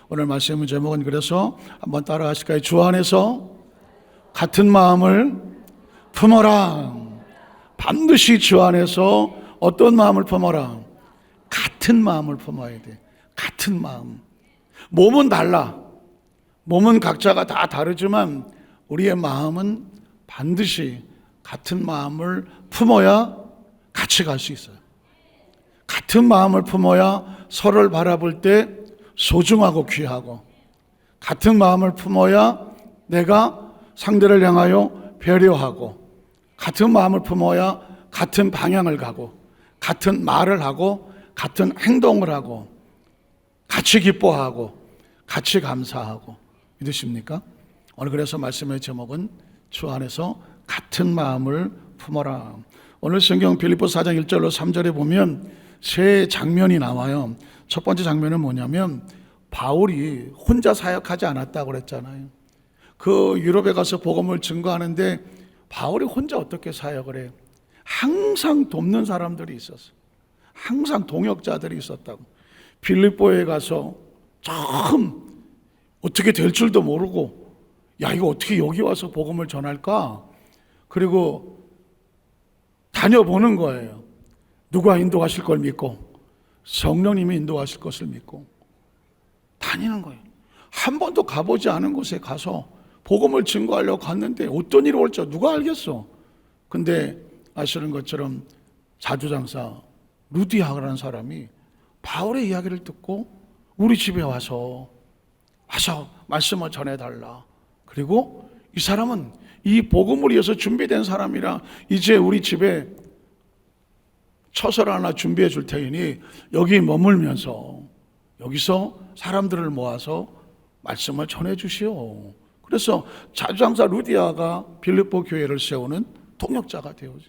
오늘 말씀의 제목은 그래서 한번 따라하실까요? 주 안에서 같은 마음을 품어라. 반드시 주 안에서 어떤 마음을 품어라? 같은 마음을 품어야 돼. 같은 마음. 몸은 달라. 몸은 각자가 다 다르지만 우리의 마음은 반드시 같은 마음을 품어야 같이 갈 수 있어요. 같은 마음을 품어야 서로를 바라볼 때 소중하고 귀하고, 같은 마음을 품어야 내가 상대를 향하여 배려하고, 같은 마음을 품어야 같은 방향을 가고, 같은 말을 하고, 같은 행동을 하고, 같이 기뻐하고, 같이 감사하고. 믿으십니까? 오늘 그래서 말씀의 제목은 주 안에서 같은 마음을 품어라. 오늘 성경 빌립보 4장 1절로 3절에 보면 세 장면이 나와요. 첫 번째 장면은 뭐냐면 바울이 혼자 사역하지 않았다고 그랬잖아요. 그 유럽에 가서 복음을 증거하는데 바울이 혼자 어떻게 사역을 해요? 항상 돕는 사람들이 있었어요. 항상 동역자들이 있었다고. 빌립보에 가서 처음 어떻게 될 줄도 모르고, 야, 이거 어떻게 여기 와서 복음을 전할까? 그리고 다녀보는 거예요. 누가 인도하실 걸 믿고, 성령님이 인도하실 것을 믿고 다니는 거예요. 한 번도 가보지 않은 곳에 가서 복음을 증거하려고 갔는데 어떤 일이 올지 누가 알겠어? 근데 아시는 것처럼 자주장사 루디아라는 사람이 바울의 이야기를 듣고 우리 집에 와서 말씀을 전해달라. 그리고 이 사람은 이 복음을 위해서 준비된 사람이라 이제 우리 집에 처소를 하나 준비해 줄 테니 여기 머물면서 여기서 사람들을 모아서 말씀을 전해 주시오. 그래서 자주장사 루디아가 빌립보 교회를 세우는 동역자가 되어지.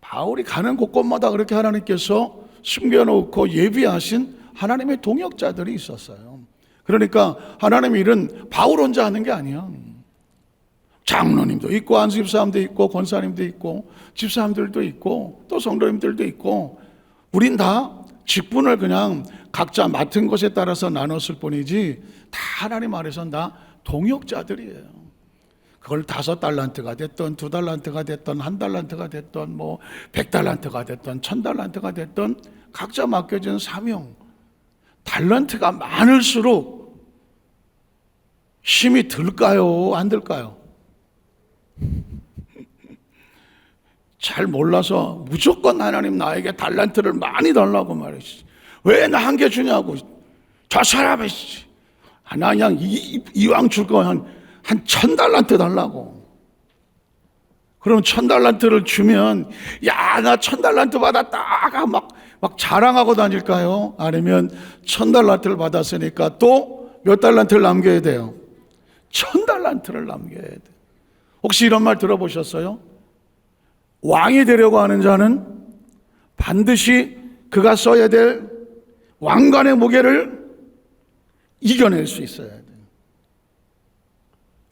바울이 가는 곳곳마다 그렇게 하나님께서 숨겨놓고 예비하신 하나님의 동역자들이 있었어요. 그러니까 하나님의 일은 바울 혼자 하는 게 아니야. 장로님도 있고, 안수집사님도 있고, 권사님도 있고, 집사님들도 있고, 또 성도님들도 있고, 우린 다 직분을 그냥 각자 맡은 것에 따라서 나눴을 뿐이지 다 하나님 아래서는 다 동역자들이에요. 그걸 5달란트가 됐던 2달란트가 됐던 1달란트가 됐던 100달란트가 됐던 1000달란트가 됐던 각자 맡겨진 사명. 달란트가 많을수록 힘이 들까요? 안 들까요? 잘 몰라서 무조건 하나님 나에게 달란트를 많이 달라고 말했지. 왜 나 한 개 주냐고. 저 사람이 나 그냥 이왕 줄 거 한 1000달란트 달라고. 그럼 1000달란트를 주면 야, 나 1000달란트 받았다 막 자랑하고 다닐까요? 아니면 1000달란트를 받았으니까 또 몇 달란트를 남겨야 돼요? 1000달란트를 남겨야 돼요. 혹시 이런 말 들어보셨어요? 왕이 되려고 하는 자는 반드시 그가 써야 될 왕관의 무게를 이겨낼 수 있어야 돼요.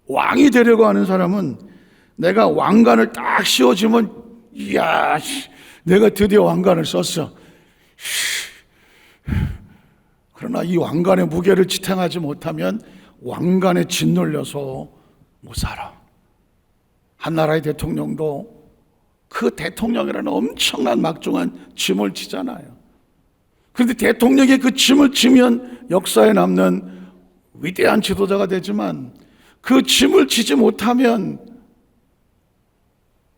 왕이 되려고 하는 사람은 내가 왕관을 딱 씌워주면 이야, 내가 드디어 왕관을 썼어. 그러나 이 왕관의 무게를 지탱하지 못하면 왕관에 짓눌려서 못 살아. 한 나라의 대통령도 그 대통령이라는 엄청난 막중한 짐을 지잖아요. 그런데 대통령이 그 짐을 지면 역사에 남는 위대한 지도자가 되지만 그 짐을 지지 못하면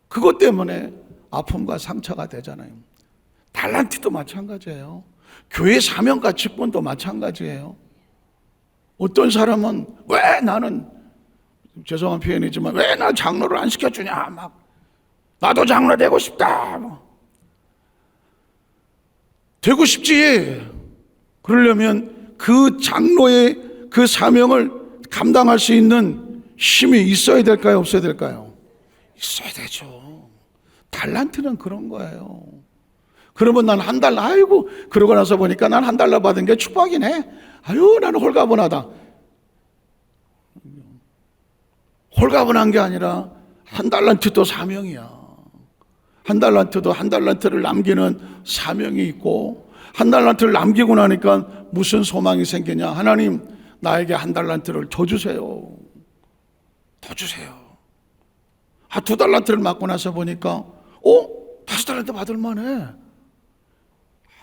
그것 때문에 아픔과 상처가 되잖아요. 달란트도 마찬가지예요. 교회 사명과 직분도 마찬가지예요. 어떤 사람은 왜 나는, 죄송한 표현이지만 왜 나 장로를 안 시켜주냐, 나도 장로 되고 싶다. 되고 싶지. 그러려면 그 장로의 그 사명을 감당할 수 있는 힘이 있어야 될까요? 없어야 될까요? 있어야 되죠. 달란트는 그런 거예요. 그러면 난 아이고, 그러고 나서 보니까 난 $1 받은 게 축복이네. 아유, 나는 홀가분하다. 홀가분한 게 아니라 1달란트도 사명이야. 1달란트도 1달란트를 남기는 사명이 있고 한 달란트를 남기고 나니까 무슨 소망이 생기냐? 하나님, 나에게 한 달란트를 더 주세요. 더 주세요. 두 달란트를 맡고 나서 보니까 5달란트 받을 만해.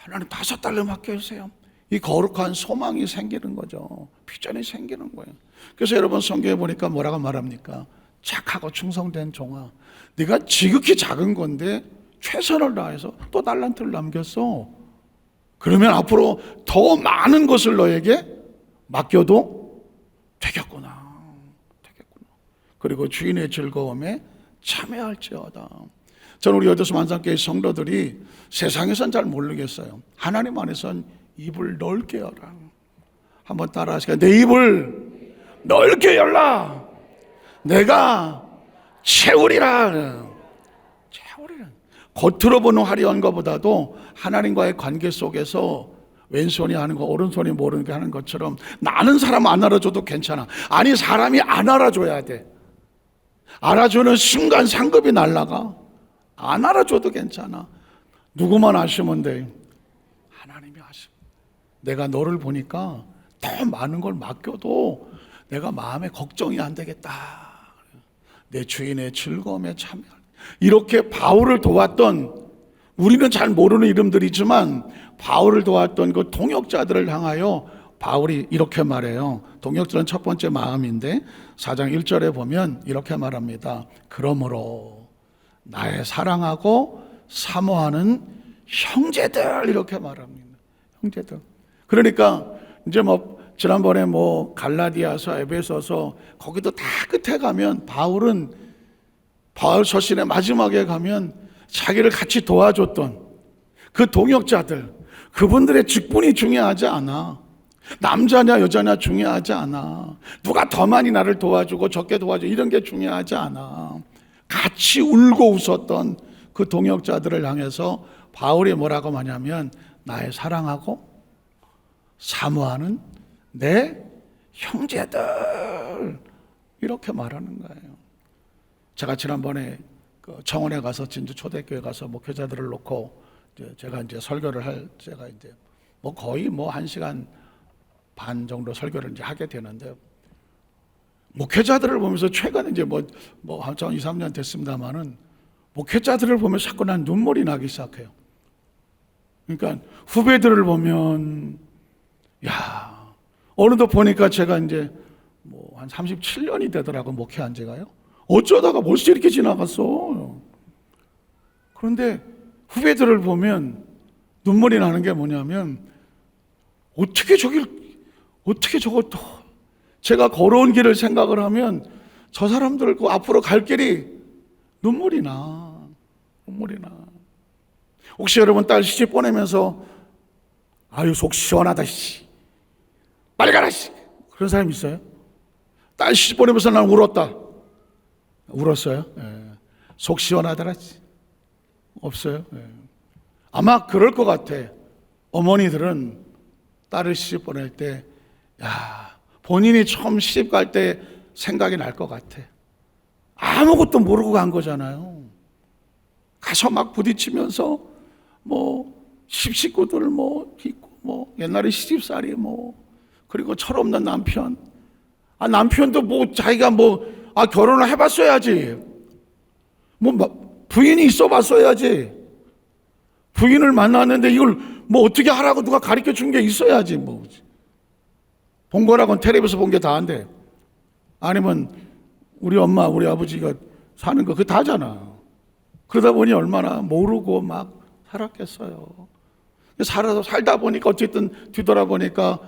하나님 5달러 맡겨주세요. 이 거룩한 소망이 생기는 거죠. 비전이 생기는 거예요. 그래서 여러분 성경에 보니까 뭐라고 말합니까? 착하고 충성된 종아, 네가 지극히 작은 건데 최선을 다해서 또 달란트를 남겼어. 그러면 앞으로 더 많은 것을 너에게 맡겨도 되겠구나. 그리고 주인의 즐거움에 참여할지어다. 저는 우리 여도수 만상교회 성도들이 세상에선 잘 모르겠어요. 하나님 안에선 입을 넓게 열라. 한번 따라 하시죠. 내 입을 넓게 열라. 내가 채우리라. 겉으로 보는 화려한 것보다도 하나님과의 관계 속에서 왼손이 하는 거 오른손이 모르는 게 하는 것처럼 나는 사람 안 알아줘도 괜찮아. 아니, 사람이 안 알아줘야 돼. 알아주는 순간 상급이 날라가. 안 알아줘도 괜찮아. 누구만 아시면 돼. 하나님이 아시면. 내가 너를 보니까 더 많은 걸 맡겨도 내가 마음에 걱정이 안 되겠다. 내 주인의 즐거움에 참여할. 이렇게 바울을 도왔던, 우리는 잘 모르는 이름들이지만 바울을 도왔던 그 동역자들을 향하여 바울이 이렇게 말해요. 동역자는 첫 번째 마음인데 4장 1절에 보면 이렇게 말합니다. 그러므로 나의 사랑하고 사모하는 형제들, 이렇게 말합니다. 형제들. 그러니까 이제 지난번에 갈라디아서, 에베소서, 거기도 다 끝에 가면 바울 서신의 마지막에 가면 자기를 같이 도와줬던 그 동역자들, 그분들의 직분이 중요하지 않아. 남자냐 여자냐 중요하지 않아. 누가 더 많이 나를 도와주고 적게 도와주고 이런 게 중요하지 않아. 같이 울고 웃었던 그 동역자들을 향해서 바울이 뭐라고 하냐면 나의 사랑하고 사모하는 내 형제들, 이렇게 말하는 거예요. 제가 지난번에 청원에 가서, 진주 초대교회 가서 목회자들을 놓고 제가 이제 설교를 제가 이제 거의 1시간 반 정도 설교를 이제 하게 되는데, 목회자들을 보면서 최근에 이제 한 2, 3년 됐습니다만은 목회자들을 보면 자꾸 난 눈물이 나기 시작해요. 그러니까 후배들을 보면, 어느덧 보니까 제가 이제 한 37년이 되더라고요, 목회한 지가요. 어쩌다가 벌써 이렇게 지나갔어. 그런데 후배들을 보면 눈물이 나는 게 뭐냐면, 어떻게 저것도 제가 걸어온 길을 생각을 하면 저 사람들 그 앞으로 갈 길이 눈물이 나. 혹시 여러분 딸 시집 보내면서 아유 속 시원하다 씨, 빨리 가라 씨, 그런 사람 있어요? 딸 시집 보내면서 난 울었어요? 예. 속 시원하더라 씨. 없어요? 예. 아마 그럴 것 같아. 어머니들은 딸을 시집 보낼 때 본인이 처음 시집 갈 때 생각이 날 것 같아. 아무것도 모르고 간 거잖아요. 가서 막 부딪히면서 식구들 있고 옛날에 시집살이 그리고 철없는 남편. 남편도 자기가 결혼을 해봤어야지. 부인이 있어 봤어야지. 부인을 만났는데 이걸 어떻게 하라고 누가 가르쳐 준 게 있어야지. 본 거라고는 텔레비에서 본 게 다인데, 아니면 우리 엄마, 우리 아버지가 사는 거 그거 다잖아. 그러다 보니 얼마나 모르고 막 살았겠어요. 살다 보니까 어쨌든 뒤돌아보니까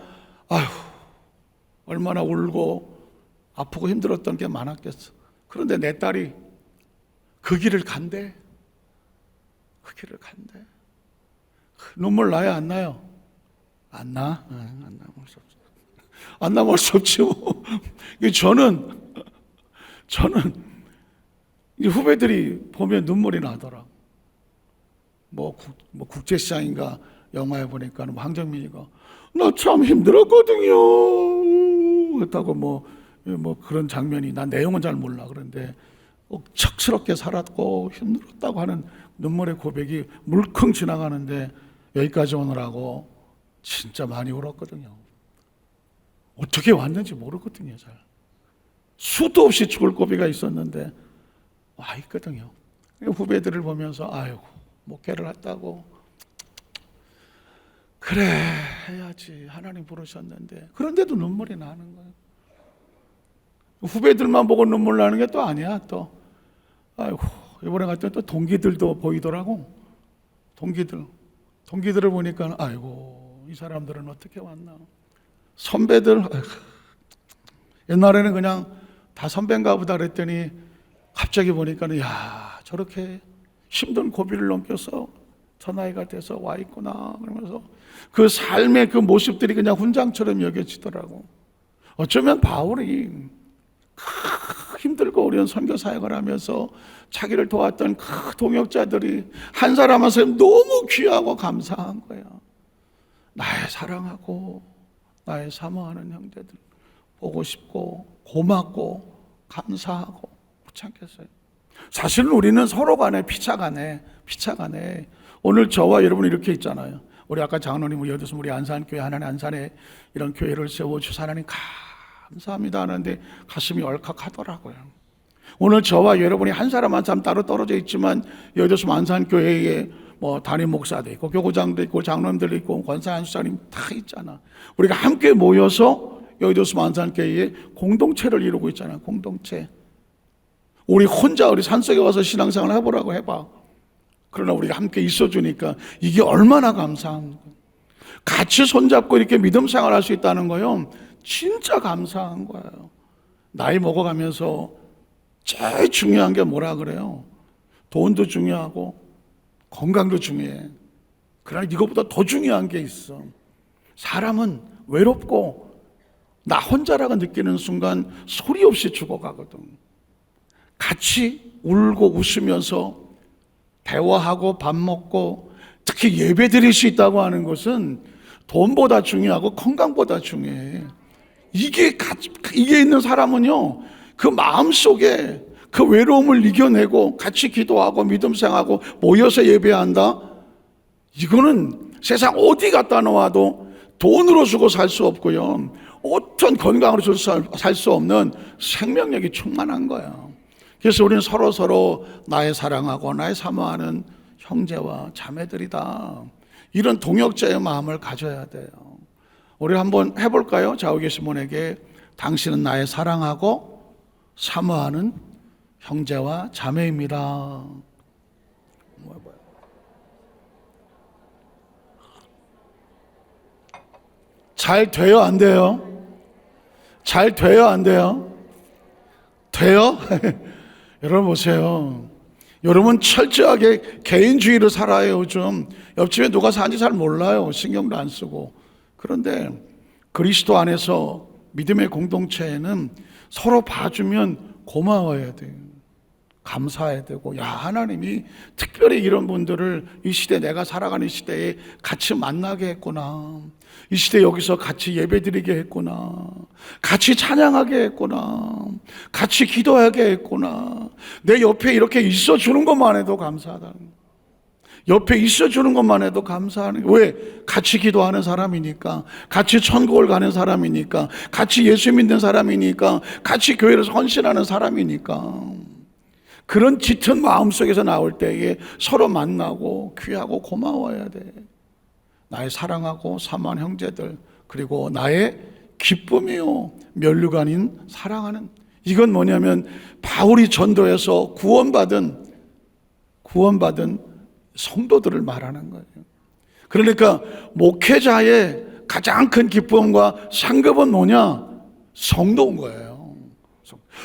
아휴 얼마나 울고 아프고 힘들었던 게 많았겠어. 그런데 내 딸이 그 길을 간대. 눈물 나요, 안 나요? 안 나? 안 나올 수 없죠. 안 나올 수 없지 뭐. 저는 이 후배들이 보면 눈물이 나더라. 국제시장인가 영화에 보니까 황정민이가 나 참 힘들었거든요 그렇다고 그런 장면이, 난 내용은 잘 몰라. 그런데 척스럽게 살았고 힘들었다고 하는 눈물의 고백이 물컹 지나가는데 여기까지 오느라고 진짜 많이 울었거든요. 어떻게 왔는지 모르거든요. 잘 수도 없이 죽을 고비가 있었는데 와 있거든요. 후배들을 보면서 아이고 목회를 했다고 그래 해야지 하나님 부르셨는데 그런데도 눈물이 나는 거예요. 후배들만 보고 눈물 나는 게 또 아니야. 또 아이고 이번에 갔더니 또 동기들도 보이더라고. 동기들을 보니까 아이고 이 사람들은 어떻게 왔나. 선배들 아이고, 옛날에는 그냥 다 선배인가 보다 그랬더니 갑자기 보니까는 야 저렇게 힘든 고비를 넘겨서 저 나이가 돼서 와 있구나 그러면서 그 삶의 그 모습들이 그냥 훈장처럼 여겨지더라고. 어쩌면 바울이 힘들고 어려운 선교 사역을 하면서 자기를 도왔던 그 동역자들이 한 사람 한 사람 너무 귀하고 감사한 거야. 나의 사랑하고 나의 사모하는 형제들 보고 싶고 고맙고 감사하고 못 참겠어요. 사실은 우리는 서로 간에 피차간에 오늘 저와 여러분 이렇게 있잖아요. 우리 아까 장로님 여기서 우리 안산교회 하나님 안산에 이런 교회를 세워주셔서 하나님 감사합니다 하는데 가슴이 얼컥하더라고요. 오늘 저와 여러분이 한 사람 한 사람 따로 떨어져 있지만 여기서 안산교회에 뭐 담임 목사도 있고 교구장도 있고 장로님들 있고 권사 한수장님 다 있잖아. 우리가 함께 모여서 여기서 안산교회에 공동체를 이루고 있잖아요. 공동체. 우리 혼자 우리 산속에 와서 신앙생활 해보라고 해봐. 그러나 우리가 함께 있어주니까 이게 얼마나 감사한 거예요. 같이 손잡고 이렇게 믿음 생활할 수 있다는 거요 진짜 감사한 거예요. 나이 먹어가면서 제일 중요한 게 뭐라 그래요? 돈도 중요하고 건강도 중요해. 그러나 이것보다 더 중요한 게 있어. 사람은 외롭고 나 혼자라고 느끼는 순간 소리 없이 죽어가거든. 같이 울고 웃으면서 대화하고 밥 먹고 특히 예배 드릴 수 있다고 하는 것은 돈보다 중요하고 건강보다 중요해. 이게 있는 사람은요 그 마음속에 그 외로움을 이겨내고 같이 기도하고 믿음 생활하고 모여서 예배한다. 이거는 세상 어디 갖다 놓아도 돈으로 주고 살 수 없고요 어떤 건강으로 주고 살 수 없는 생명력이 충만한 거야. 그래서 우리는 서로 나의 사랑하고 나의 사모하는 형제와 자매들이다. 이런 동역자의 마음을 가져야 돼요. 우리 한번 해볼까요? 좌우에 계신 분에게 당신은 나의 사랑하고 사모하는 형제와 자매입니다. 잘 돼요? 안 돼요? 잘 돼요? 안 돼요? 돼요? 여러분 보세요. 여러분 철저하게 개인주의로 살아요. 요즘 옆집에 누가 사는지 잘 몰라요. 신경도 안 쓰고. 그런데 그리스도 안에서 믿음의 공동체에는 서로 봐주면 고마워야 돼요. 감사해야 되고 야 하나님이 특별히 이런 분들을 이 시대 내가 살아가는 시대에 같이 만나게 했구나. 이 시대 여기서 같이 예배드리게 했구나. 같이 찬양하게 했구나. 같이 기도하게 했구나. 내 옆에 이렇게 있어주는 것만 해도 감사하다. 옆에 있어주는 것만 해도 감사하는 거예요. 왜? 같이 기도하는 사람이니까, 같이 천국을 가는 사람이니까, 같이 예수 믿는 사람이니까, 같이 교회를 헌신하는 사람이니까. 그런 짙은 마음속에서 나올 때에 서로 만나고 귀하고 고마워야 돼. 나의 사랑하고 사모하는 형제들, 그리고 나의 기쁨이요 면류관인 사랑하는. 이건 뭐냐면 바울이 전도해서 구원받은 성도들을 말하는 거예요. 그러니까 목회자의 가장 큰 기쁨과 상급은 뭐냐? 성도인 거예요.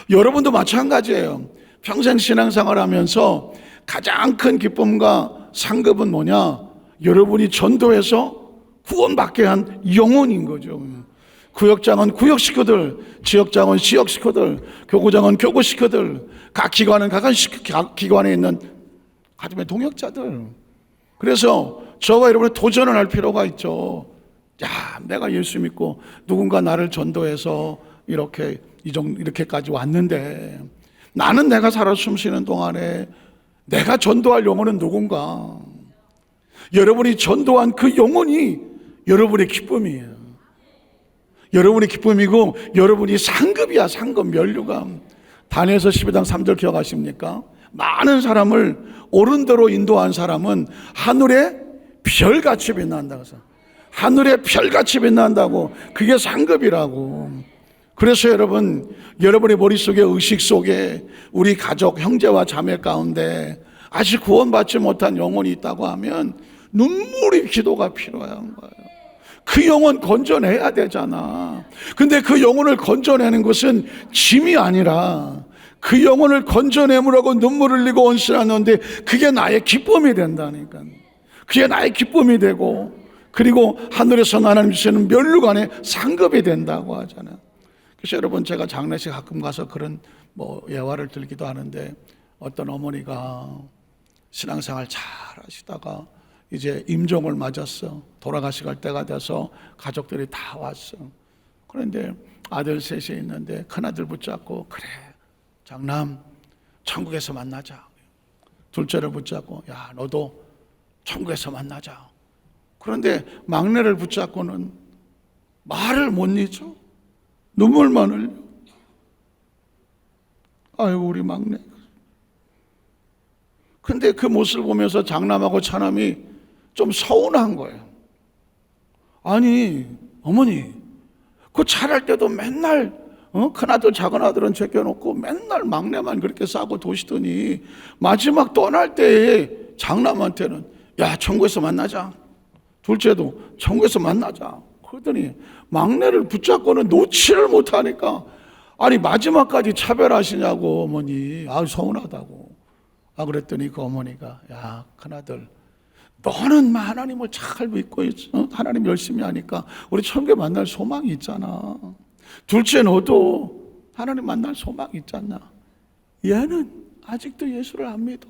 여러분도 마찬가지예요. 평생 신앙생활 하면서 가장 큰 기쁨과 상급은 뭐냐? 여러분이 전도해서 구원받게 한 영혼인 거죠. 구역장은 구역 식구들, 지역장은 지역 식구들, 교구장은 교구 식구들, 각 기관은 각 기관에 있는 가슴의 동역자들. 그래서 저와 여러분이 도전을 할 필요가 있죠. 야, 내가 예수 믿고 누군가 나를 전도해서 이렇게까지 왔는데 나는 내가 살아 숨쉬는 동안에 내가 전도할 영혼은 누군가? 여러분이 전도한 그 영혼이 여러분의 기쁨이에요. 여러분의 기쁨이고 여러분이 상급이야. 상급, 면류관. 다니엘서 12장 3절 기억하십니까? 많은 사람을 옳은 대로 인도한 사람은 하늘에 별같이 빛난다고 해서, 하늘에 별같이 빛난다고. 그게 상급이라고. 그래서 여러분, 여러분의 머릿속에, 의식 속에 우리 가족, 형제와 자매 가운데 아직 구원받지 못한 영혼이 있다고 하면 눈물이, 기도가 필요한 거예요. 그 영혼 건져내야 되잖아. 근데 그 영혼을 건져내는 것은 짐이 아니라 그 영혼을 건져내므라고 눈물을 흘리고 온신하는데 그게 나의 기쁨이 된다니까. 그게 나의 기쁨이 되고, 그리고 하늘에서 하나님 주시는 면류관의 상급이 된다고 하잖아요. 그래서 여러분, 제가 장례식 가끔 가서 그런 예화를 들기도 하는데, 어떤 어머니가 신앙생활 잘 하시다가 이제 임종을 맞았어. 돌아가시갈 때가 돼서 가족들이 다 왔어. 그런데 아들 셋이 있는데 큰아들 붙잡고, 그래 장남 천국에서 만나자. 둘째를 붙잡고, 야 너도 천국에서 만나자. 그런데 막내를 붙잡고는 말을 못 잊어. 눈물만 흘려. 아이고 우리 막내. 근데 그 모습을 보면서 장남하고 차남이 좀 서운한 거예요. 아니 어머니, 그 잘할 때도 맨날 큰아들 작은아들은 제껴놓고 맨날 막내만 그렇게 싸고 도시더니 마지막 떠날 때에 장남한테는 야 천국에서 만나자. 둘째도 천국에서 만나자. 그러더니 막내를 붙잡고는 놓지를 못하니까, 아니 마지막까지 차별하시냐고 어머니. 아 서운하다고. 그랬더니 그 어머니가, 야 큰아들, 너는 하나님을 잘 믿고 있어. 하나님 열심히 하니까 우리 천국에 만날 소망이 있잖아. 둘째 너도 하나님 만날 소망이 있잖아. 얘는 아직도 예수를 안 믿어.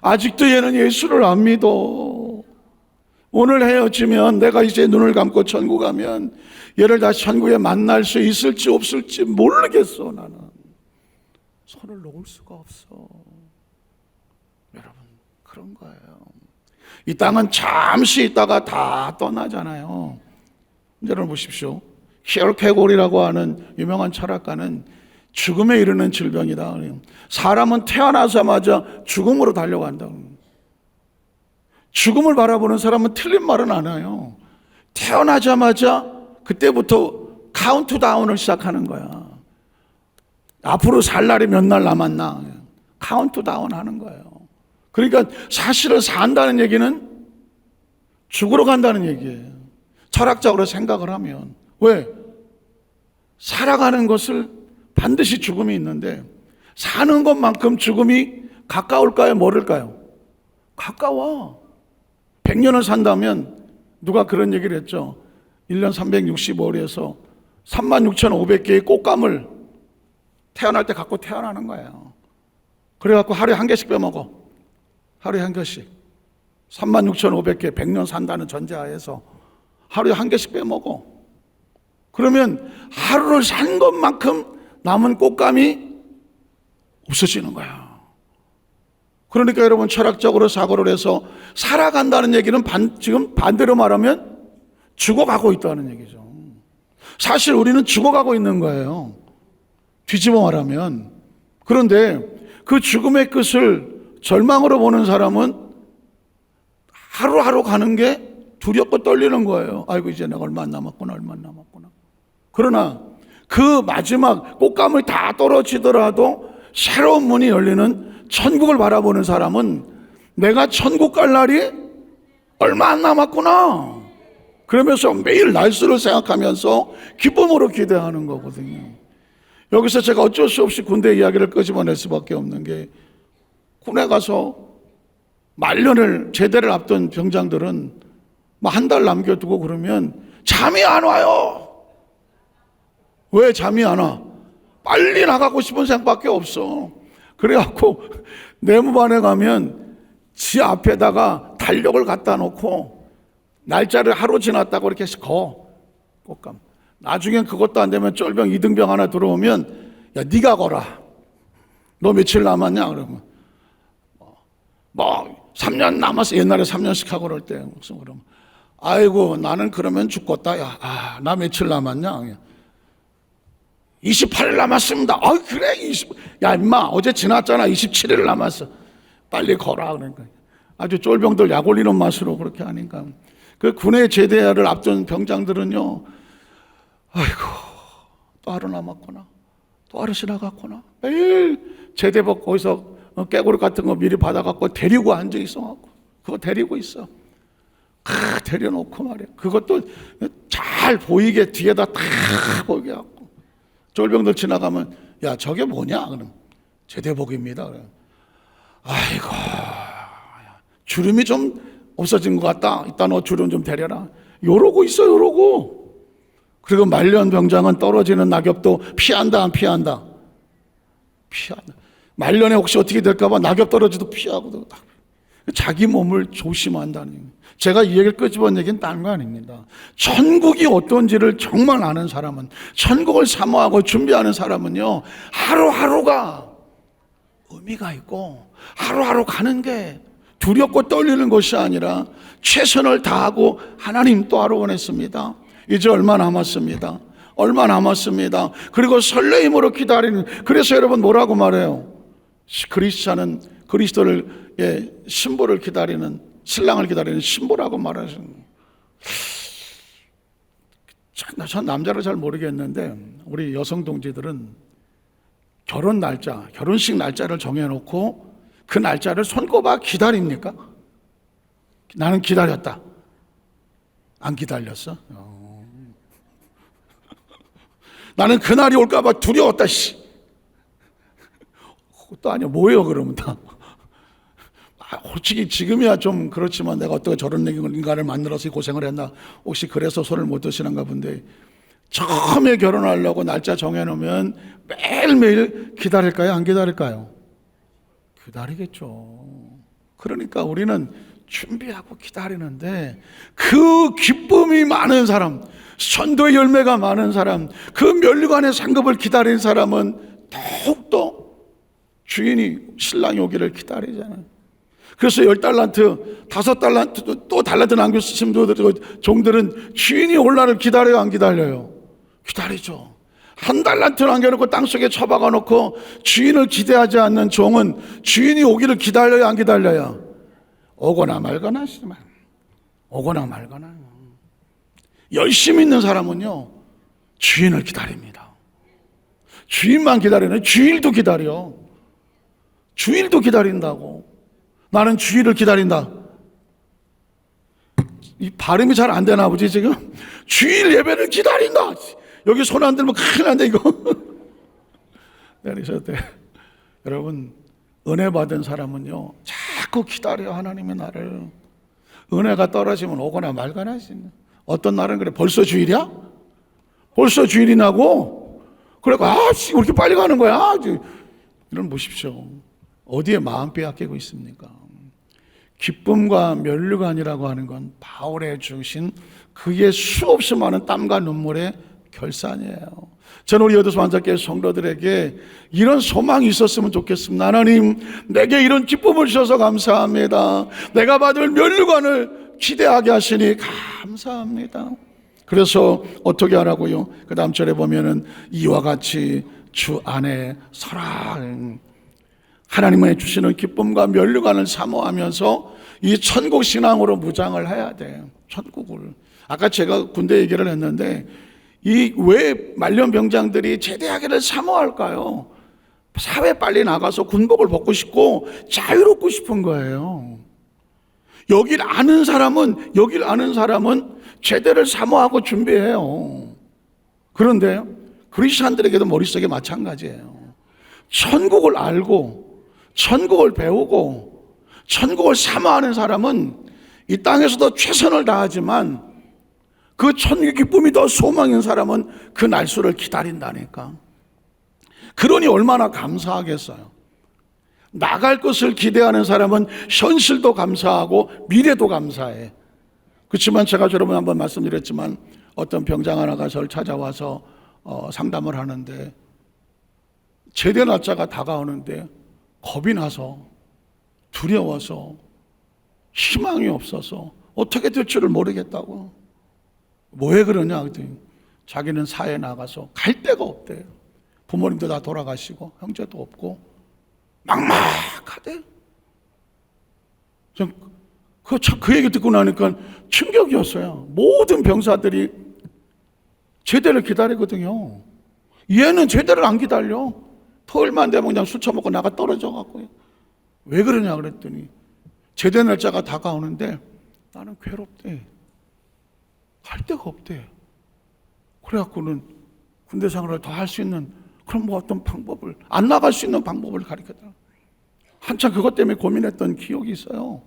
아직도 얘는 예수를 안 믿어. 오늘 헤어지면 내가 이제 눈을 감고 천국 가면 얘를 다시 천국에 만날 수 있을지 없을지 모르겠어. 나는 손을 놓을 수가 없어. 여러분, 그런 거예요. 이 땅은 잠시 있다가 다 떠나잖아요. 여러분 보십시오. 키얼케골이라고 하는 유명한 철학가는 죽음에 이르는 질병이다. 사람은 태어나자마자 죽음으로 달려간다. 죽음을 바라보는 사람은 틀린 말은 안 해요. 태어나자마자 그때부터 카운트다운을 시작하는 거야. 앞으로 살 날이 몇 날 남았나 카운트다운 하는 거예요. 그러니까 사실은 산다는 얘기는 죽으러 간다는 얘기예요. 철학적으로 생각을 하면. 왜? 살아가는 것을 반드시 죽음이 있는데 사는 것만큼 죽음이 가까울까요? 멀을까요? 가까워. 100년을 산다면, 누가 그런 얘기를 했죠. 1년 365일에서 36,500개의 꽃감을 태어날 때 갖고 태어나는 거예요. 그래갖고 하루에 한 개씩 빼먹어. 하루에 한 개씩. 36,500개, 100년 산다는 전제하에서 하루에 한 개씩 빼먹어. 그러면 하루를 산 것만큼 남은 꽃감이 없어지는 거야. 그러니까 여러분, 철학적으로 사고를 해서 살아간다는 얘기는 지금 반대로 말하면 죽어가고 있다는 얘기죠. 사실 우리는 죽어가고 있는 거예요. 뒤집어 말하면. 그런데 그 죽음의 끝을 절망으로 보는 사람은 하루하루 가는 게 두렵고 떨리는 거예요. 아이고 이제 내가 얼마 안 남았구나, 얼마 안 남았구나. 그러나 그 마지막 꽃감을 다 떨어지더라도 새로운 문이 열리는 천국을 바라보는 사람은 내가 천국 갈 날이 얼마 안 남았구나 그러면서 매일 날수를 생각하면서 기쁨으로 기대하는 거거든요. 여기서 제가 어쩔 수 없이 군대 이야기를 끄집어낼 수밖에 없는 게, 군에 가서 말년을 제대를 앞둔 병장들은 한 달 남겨두고 그러면 잠이 안 와요. 왜 잠이 안 와? 빨리 나가고 싶은 생각밖에 없어. 그래갖고 내무반에 가면 지 앞에다가 달력을 갖다 놓고 날짜를 하루 지났다고 이렇게 거 꽃감. 나중엔 그것도 안 되면 쫄병 2등병 하나 들어오면 야 네가 거라. 너 며칠 남았냐? 그러면 3년 남았어. 옛날에 3년씩 하고 그럴 때. 무슨 그럼. 아이고, 나는 그러면 죽겠다. 야, 나 며칠 남았냐? 28일 남았습니다. 그래. 야, 임마, 어제 지났잖아. 27일 남았어. 빨리 걸어. 그러니까. 아주 쫄병들 약 올리는 맛으로 그렇게 하니까. 그 군의 제대를 앞둔 병장들은요, 아이고, 또 하루 남았구나. 또 하루 지나갔구나. 매일 제대복 거기서 깨구리 같은 거 미리 받아갖고 데리고 앉아 있어갖고. 그거 데리고 있어. 데려놓고 말이야. 그것도 잘 보이게 뒤에다 다 보이게 하고. 쫄병들 지나가면, 야, 저게 뭐냐? 그럼 제대복입니다. 그래. 아이고, 주름이 좀 없어진 것 같다. 이따 너 주름 좀 데려라. 요러고 있어, 요러고. 그리고 말년 병장은 떨어지는 낙엽도 피한다, 안 피한다? 피한다. 말년에 혹시 어떻게 될까봐 낙엽 떨어져도 피하고. 자기 몸을 조심한다는 얘기예요. 제가 이 얘기를 끄집어낸 얘기는 다른 거 아닙니다. 천국이 어떤지를 정말 아는 사람은, 천국을 사모하고 준비하는 사람은요, 하루하루가 의미가 있고 하루하루 가는 게 두렵고 떨리는 것이 아니라 최선을 다하고 하나님 또 하루 원했습니다. 이제 얼마 남았습니다. 얼마 남았습니다. 그리고 설레임으로 기다리는. 그래서 여러분 뭐라고 말해요? 그리스도는 그리스도를 신부를 기다리는, 신랑을 기다리는 신부라고 말하시는 거예요. 전 남자를 잘 모르겠는데 우리 여성 동지들은 결혼 날짜, 결혼식 날짜를 정해놓고 그 날짜를 손꼽아 기다립니까? 나는 기다렸다. 안 기다렸어? 나는 그날이 올까봐 두려웠다. 그것도 아니야. 뭐예요 그러면 다. 솔직히 지금이야 좀 그렇지만 내가 어떻게 저런 인간을 만들어서 고생을 했나, 혹시 그래서 손을 못 드시는가 본데, 처음에 결혼하려고 날짜 정해놓으면 매일매일 기다릴까요? 안 기다릴까요? 기다리겠죠. 그러니까 우리는 준비하고 기다리는데, 그 기쁨이 많은 사람, 선도의 열매가 많은 사람, 그 멸류관의 상급을 기다린 사람은 더욱더 주인이 신랑이 오기를 기다리잖아요. 그래서 10달란트, 5달란트, 또 달란트 남겨주신 종들은 주인이 올 날을 기다려요, 안 기다려요? 기다리죠. 1달란트 남겨놓고 땅속에 처박아 놓고 주인을 기대하지 않는 종은 주인이 오기를 기다려요, 안 기다려요? 오거나 말거나 하시지만, 오거나 말거나. 열심히 있는 사람은요, 주인을 기다립니다. 주인만 기다리네. 주일도 기다려. 주일도 기다린다고. 나는 주일을 기다린다. 이 발음이 잘 안 되나 보지 지금? 주일 예배를 기다린다. 여기 손 안 들면 큰일 난다 이거. 내리셨대. 여러분, 은혜 받은 사람은요, 자꾸 기다려. 하나님의 나를. 은혜가 떨어지면 오거나 말거나 하시네. 어떤 날은 그래, 벌써 주일이야? 벌써 주일이나고? 그래, 왜 이렇게 빨리 가는 거야? 이런 보십시오. 어디에 마음 빼앗기고 있습니까? 기쁨과 면류관이라고 하는 건 바울의 주신 그의 수없이 많은 땀과 눈물의 결산이에요. 저는 우리 여도서 만자교회 성도들에게 이런 소망이 있었으면 좋겠습니다. 하나님, 내게 이런 기쁨을 주셔서 감사합니다. 내가 받을 면류관을 기대하게 하시니 감사합니다. 그래서 어떻게 하라고요? 그 다음 절에 보면은 이와 같이 주 안에 서라. 하나님의 주시는 기쁨과 면류관을 사모하면서 이 천국 신앙으로 무장을 해야 돼요. 천국을. 아까 제가 군대 얘기를 했는데, 이 왜 말년 병장들이 제대하기를 사모할까요? 사회 빨리 나가서 군복을 벗고 싶고 자유롭고 싶은 거예요. 여길 아는 사람은 제대를 사모하고 준비해요. 그런데 그리스도인들에게도 머릿속에 마찬가지예요. 천국을 알고 천국을 배우고 천국을 사모하는 사람은 이 땅에서도 최선을 다하지만 그 천국의 기쁨이 더 소망인 사람은 그 날수를 기다린다니까. 그러니 얼마나 감사하겠어요. 나갈 것을 기대하는 사람은 현실도 감사하고 미래도 감사해. 그렇지만 제가 여러분 한번 말씀드렸지만, 어떤 병장 하나가 저를 찾아와서 상담을 하는데, 제대 날짜가 다가오는데 겁이 나서 두려워서 희망이 없어서 어떻게 될 줄을 모르겠다고. 왜 그러냐 그랬더니 자기는 사회에 나가서 갈 데가 없대요. 부모님도 다 돌아가시고 형제도 없고 막막하대. 그 얘기 듣고 나니까 충격이었어요. 모든 병사들이 제대를 기다리거든요. 얘는 제대를 안 기다려. 토요일만 되면 그냥 술 처먹고 나가 떨어져 갖고요. 왜 그러냐 그랬더니 제대 날짜가 다가오는데 나는 괴롭대. 갈 데가 없대. 그래갖고는 군대 생활을 더 할 수 있는 그런 뭐 어떤 방법을, 안 나갈 수 있는 방법을 가르쳐달라. 한참 그것 때문에 고민했던 기억이 있어요.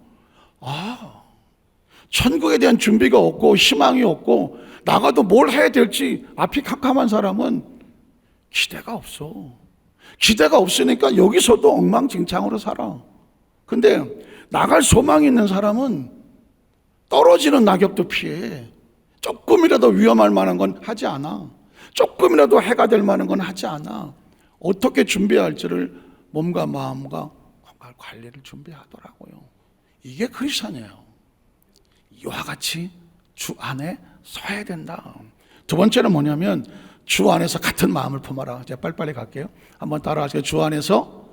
천국에 대한 준비가 없고 희망이 없고 나가도 뭘 해야 될지 앞이 캄캄한 사람은 기대가 없어. 기대가 없으니까 여기서도 엉망진창으로 살아. 근데 나갈 소망이 있는 사람은 떨어지는 낙엽도 피해. 조금이라도 위험할 만한 건 하지 않아. 조금이라도 해가 될 만한 건 하지 않아. 어떻게 준비해야 할지를 몸과 마음과 관리를 준비하더라고요. 이게 크리스천이에요. 이와 같이 주 안에 서야 된다. 두 번째는 뭐냐면 주 안에서 같은 마음을 품어라. 이제 빨리빨리 갈게요. 한번 따라하세요. 주 안에서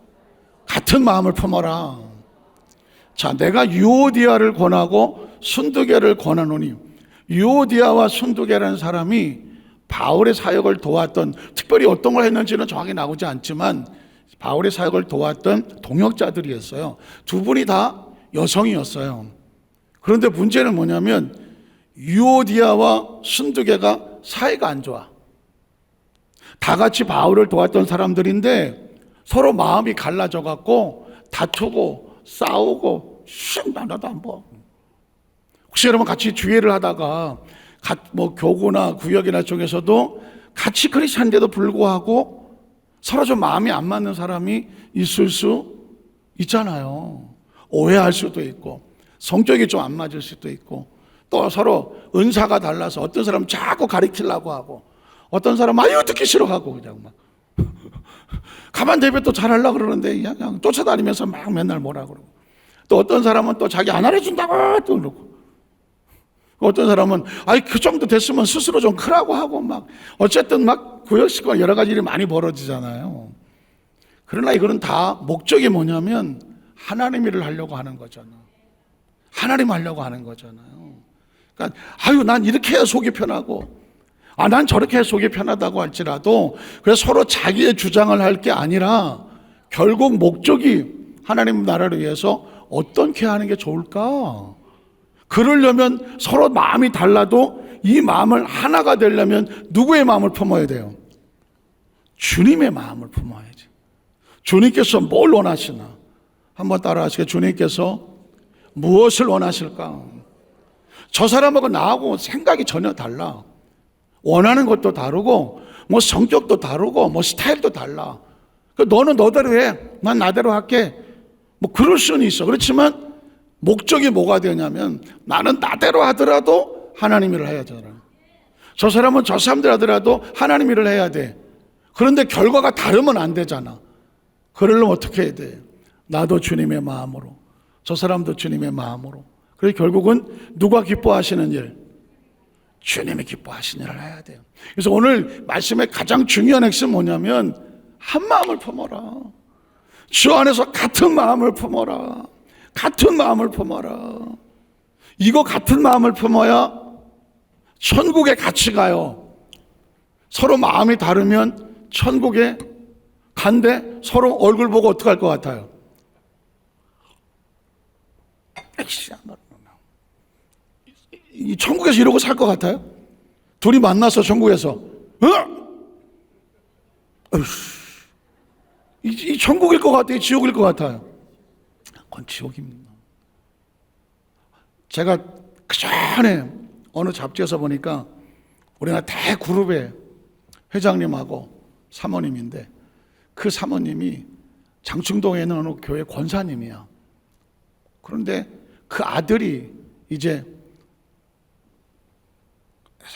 같은 마음을 품어라. 자, 내가 유오디아를 권하고 순두개를 권하노니, 유오디아와 순두개라는 사람이 바울의 사역을 도왔던, 특별히 어떤 걸 했는지는 정확히 나오지 않지만 바울의 사역을 도왔던 동역자들이었어요. 두 분이 다 여성이었어요. 그런데 문제는 뭐냐면 유오디아와 순두개가 사이가 안 좋아. 다 같이 바울을 도왔던 사람들인데 서로 마음이 갈라져 갖고 다투고 싸우고 나도 안 봐. 혹시 여러분 같이 주회를 하다가 뭐 교구나 구역이나 쪽에서도 같이 크리스찬인데도 불구하고 서로 좀 마음이 안 맞는 사람이 있을 수 있잖아요. 오해할 수도 있고 성격이 좀 안 맞을 수도 있고 또 서로 은사가 달라서 어떤 사람은 자꾸 가리키려고 하고 어떤 사람은 아유 듣기 싫어하고 그냥 막 가만 대비 또 잘하려고 그러는데 그냥 쫓아다니면서 막 맨날 뭐라 그러고 또 어떤 사람은 또 자기 안 알아준다고 또 그러고 어떤 사람은 아이 그 정도 됐으면 스스로 좀 크라고 하고 막 어쨌든 막 구역식과 여러 가지 일이 많이 벌어지잖아요. 그러나 이거는 다 목적이 뭐냐면 하나님 일을 하려고 하는 거잖아. 하나님 하려고 하는 거잖아요. 그러니까 아유 난 이렇게 해야 속이 편하고 난 저렇게 해야 속이 편하다고 할지라도 그래서 서로 자기의 주장을 할 게 아니라 결국 목적이 하나님 나라를 위해서 어떻게 하는 게 좋을까? 그러려면 서로 마음이 달라도 이 마음을 하나가 되려면 누구의 마음을 품어야 돼요? 주님의 마음을 품어야지. 주님께서 뭘 원하시나? 한번 따라하시게. 주님께서 무엇을 원하실까? 저 사람하고 나하고 생각이 전혀 달라. 원하는 것도 다르고 뭐 성격도 다르고 뭐 스타일도 달라. 너는 너대로 해. 난 나대로 할게. 뭐 그럴 수는 있어. 그렇지만 목적이 뭐가 되냐면 나는 나대로 하더라도 하나님 일을 해야 되잖아. 저 사람은 저 사람들 하더라도 하나님 일을 해야 돼. 그런데 결과가 다르면 안 되잖아. 그러려면 어떻게 해야 돼? 나도 주님의 마음으로, 저 사람도 주님의 마음으로. 그래서 결국은 누가 기뻐하시는 일? 주님이 기뻐하시는 일을 해야 돼요. 그래서 오늘 말씀의 가장 중요한 핵심은 뭐냐면 한 마음을 품어라. 주 안에서 같은 마음을 품어라. 같은 마음을 품어라. 이거 같은 마음을 품어야 천국에 같이 가요. 서로 마음이 다르면 천국에 간데 서로 얼굴 보고 어떻게 할 것 같아요? 이 천국에서 이러고 살 것 같아요? 둘이 만나서 천국에서 이 천국일 것 같아요? 지옥일 것 같아요? 그건 지옥입니다. 제가 그 전에 어느 잡지에서 보니까 우리나라 대그룹의 회장님하고 사모님인데 그 사모님이 장충동에 있는 어느 교회 권사님이야. 그런데 그 아들이 이제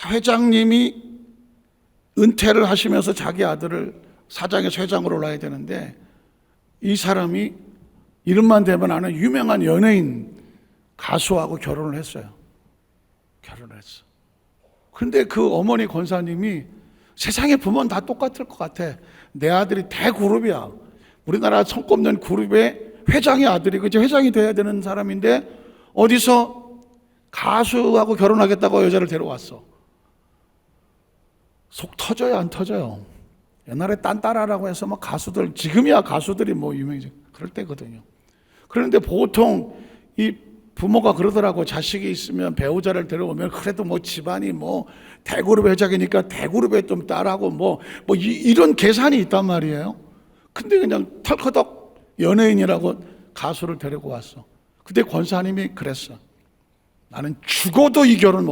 회장님이 은퇴를 하시면서 자기 아들을 사장에서 회장으로 올라야 되는데 이 사람이 이름만 대면 아는 유명한 연예인 가수하고 결혼을 했어요. 결혼했어. 근데 그 어머니 권사님이 세상의 부모는 다 똑같을 것 같아. 내 아들이 대그룹이야. 우리나라 손꼽는 그룹의 회장의 아들이, 그치? 회장이 돼야 되는 사람인데 어디서 가수하고 결혼하겠다고 여자를 데려왔어. 속 터져요, 안 터져요? 옛날에 딴따라라고 해서 막 가수들, 지금이야 가수들이 뭐 유명해지, 그럴 때거든요. 그런데 보통 이 부모가 그러더라고. 자식이 있으면 배우자를 데려오면 그래도 뭐 집안이 뭐 대그룹 회장이니까 대그룹에 좀 딸하고 이런 계산이 있단 말이에요. 근데 그냥 털커덕 연예인이라고 가수를 데리고 왔어. 근데 권사님이 그랬어. 나는 죽어도 이 결혼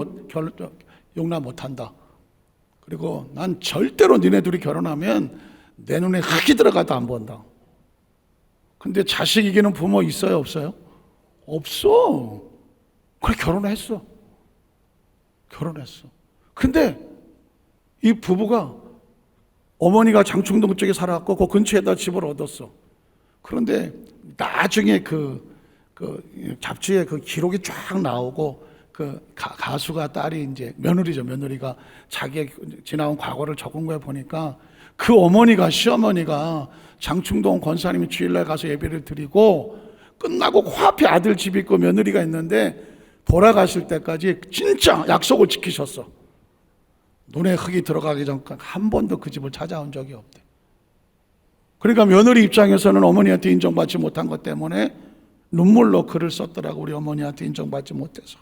용납 못한다. 그리고 난 절대로 니네 둘이 결혼하면 내 눈에 흙이 들어가도 안 본다. 근데 자식 이기는 부모 있어요, 없어요? 없어. 그래, 결혼했어. 근데 이 부부가, 어머니가 장충동 쪽에 살았고 그 근처에다 집을 얻었어. 그런데 나중에 그 잡지에 그 기록이 쫙 나오고, 그 가수가 딸이 이제 며느리죠. 며느리가 자기의 지나온 과거를 적은 거에 보니까 그 어머니가, 시어머니가 장충동 권사님이 주일날 가서 예배를 드리고 끝나고 그 앞에 아들 집이 있고 며느리가 있는데 돌아가실 때까지 진짜 약속을 지키셨어. 눈에 흙이 들어가기 전까지 한 번도 그 집을 찾아온 적이 없대. 그러니까 며느리 입장에서는 어머니한테 인정받지 못한 것 때문에 눈물로 글을 썼더라고. 우리 어머니한테 인정받지 못해서.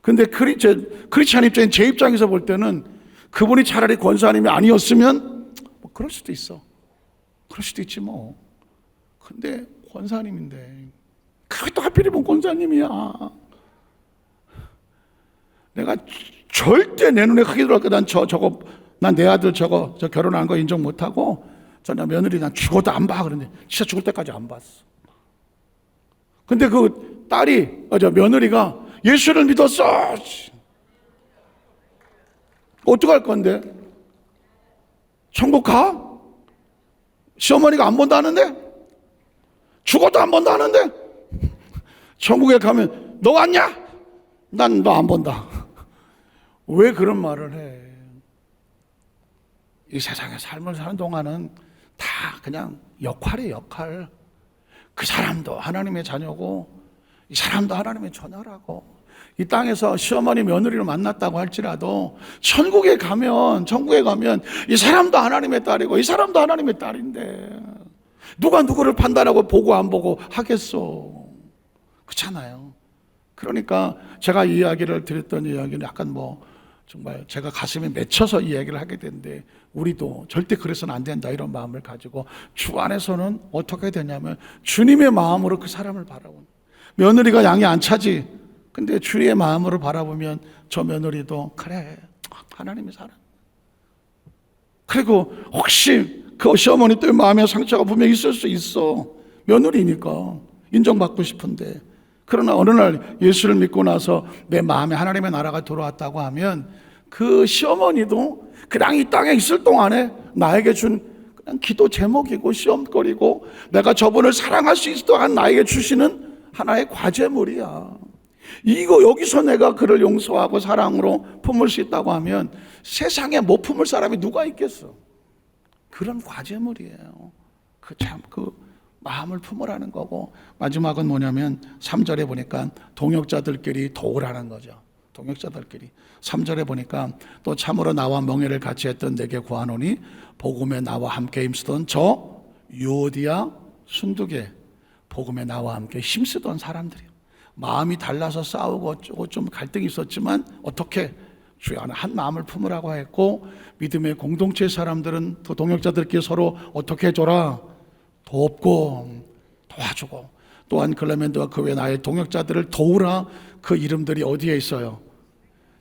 근데 크리스찬 입장인 제 입장에서 볼 때는 그분이 차라리 권사님이 아니었으면 뭐 그럴 수도 있어. 그럴 수도 있지 뭐. 근데 권사님인데, 그것도 하필이면 권사님이야. 내가 절대 내 눈에 흙이 들어갈 거야. 난 내 아들 저 결혼한 거 인정 못하고, 나 며느리 난 죽어도 안 봐. 그런데 진짜 죽을 때까지 안 봤어. 근데 그 딸이, 며느리가 예수를 믿었어. 어떡할 건데? 천국 가? 시어머니가 안 본다는데? 죽어도 안 본다는데? 천국에 가면 너 왔냐? 난 너 안 본다. 왜 그런 말을 해? 이 세상에 삶을 사는 동안은 다 그냥 역할이에요, 역할. 그 사람도 하나님의 자녀고 이 사람도 하나님의 자녀라고. 이 땅에서 시어머니 며느리를 만났다고 할지라도 천국에 가면 이 사람도 하나님의 딸이고 이 사람도 하나님의 딸인데 누가 누구를 판단하고 보고 안 보고 하겠어. 그렇잖아요. 그러니까 제가 이 이야기를 드렸던 이야기는 약간 정말 제가 가슴에 맺혀서 이 얘기를 하게 되는데, 우리도 절대 그래서는 안 된다 이런 마음을 가지고 주 안에서는 어떻게 되냐면 주님의 마음으로 그 사람을 바라보는. 며느리가 양이 안 차지. 근데 주의 마음으로 바라보면 저 며느리도 그래, 하나님의 사람. 그리고 혹시 그 시어머니 또 마음에 상처가 분명히 있을 수 있어. 며느리니까 인정받고 싶은데. 그러나 어느 날 예수를 믿고 나서 내 마음에 하나님의 나라가 들어왔다고 하면 그 시어머니도 그냥 이 땅에 있을 동안에 나에게 준 그냥 기도 제목이고 시험거리고 내가 저분을 사랑할 수 있을 동안 나에게 주시는 하나의 과제물이야. 여기서 내가 그를 용서하고 사랑으로 품을 수 있다고 하면 세상에 못 품을 사람이 누가 있겠어. 그런 과제물이에요. 그 마음을 품으라는 거고, 마지막은 뭐냐면 3절에 보니까 동역자들끼리 도우라는 거죠. 동역자들끼리. 3절에 보니까 또 참으로 나와 멍에를 같이 했던 내게 구하노니 복음에 나와 함께 힘쓰던 저 유오디아 순두계, 복음에 나와 함께 힘쓰던 사람들이요. 마음이 달라서 싸우고 어쩌고 좀 갈등이 있었지만 어떻게 주여 한 마음을 품으라고 했고, 믿음의 공동체 사람들은 또 동역자들끼리 서로 어떻게 해줘라, 돕고 도와주고, 또한 클레멘트와 그 외 나의 동역자들을 도우라. 그 이름들이 어디에 있어요?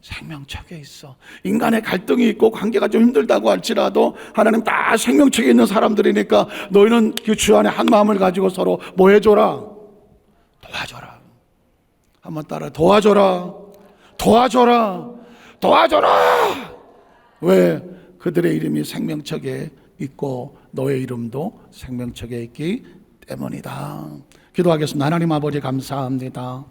생명책에 있어. 인간의 갈등이 있고 관계가 좀 힘들다고 할지라도 하나님 다 생명책에 있는 사람들이니까 너희는 그 주 안에 한 마음을 가지고 서로 뭐 해줘라? 도와줘라. 한번 따라, 도와줘라, 도와줘라, 도와줘라. 왜? 그들의 이름이 생명책에 있고 너의 이름도 생명책에 있기 때문이다. 기도하겠습니다. 하나님 아버지 감사합니다.